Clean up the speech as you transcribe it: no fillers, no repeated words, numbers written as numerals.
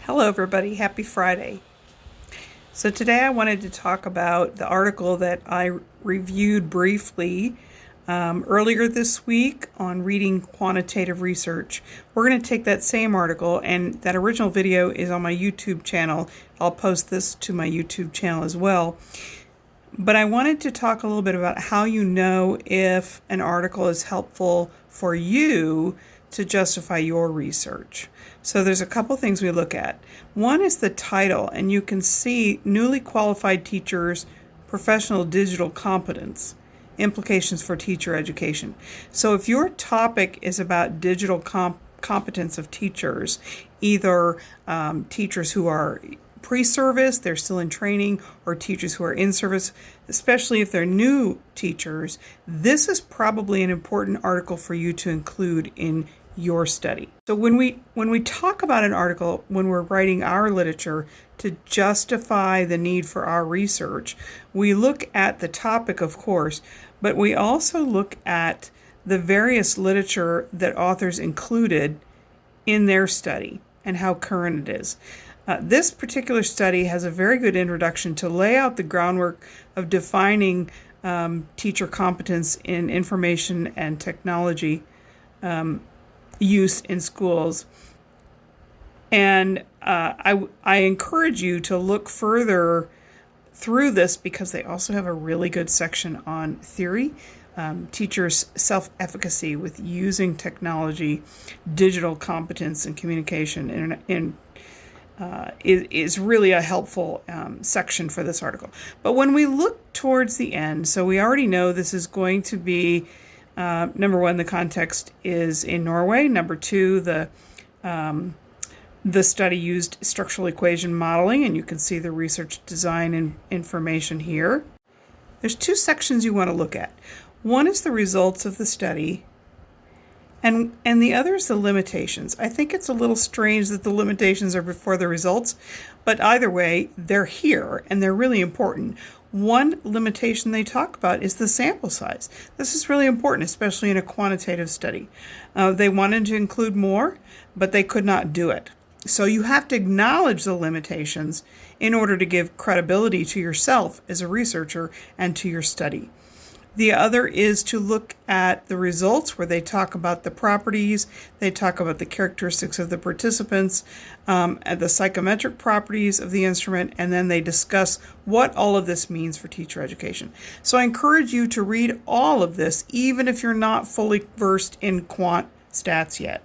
Hello everybody, happy Friday. So today I wanted to talk about the article that I reviewed briefly earlier this week on reading quantitative research. We're going to take that same article, and that original video is on my YouTube channel. I'll post this to my YouTube channel as well. But I wanted to talk a little bit about how you know if an article is helpful for you to justify your research. So there's a couple things we look at. One is the title, and you can see newly qualified teachers, professional digital competence, implications for teacher education. So if your topic is about digital competence of teachers, either teachers who are pre-service, they're still in training, or teachers who are in service, especially if they're new teachers, this is probably an important article for you to include in your study. So when we talk about an article, when we're writing our literature to justify the need for our research, we look at the topic, of course, but we also look at the various literature that authors included in their study and how current it is. This particular study has a very good introduction to lay out the groundwork of defining teacher competence in information and technology use in schools. And I encourage you to look further through this because they also have a really good section on theory, teachers' self-efficacy with using technology, digital competence and communication is really a helpful section for this article. But when we look towards the end, so we already know this is going to be, number one, the context is in Norway. Number two, the study used structural equation modeling, and you can see the research design and information here. There's two sections you want to look at. One is the results of the study, and the other is the limitations. I think it's a little strange that the limitations are before the results, but either way, they're here and they're really important. One limitation they talk about is the sample size. This is really important, especially in a quantitative study. They wanted to include more, but they could not do it. So you have to acknowledge the limitations in order to give credibility to yourself as a researcher and to your study. The other is to look at the results where they talk about the properties, they talk about the characteristics of the participants, and the psychometric properties of the instrument, and then they discuss what all of this means for teacher education. So I encourage you to read all of this, even if you're not fully versed in quant stats yet.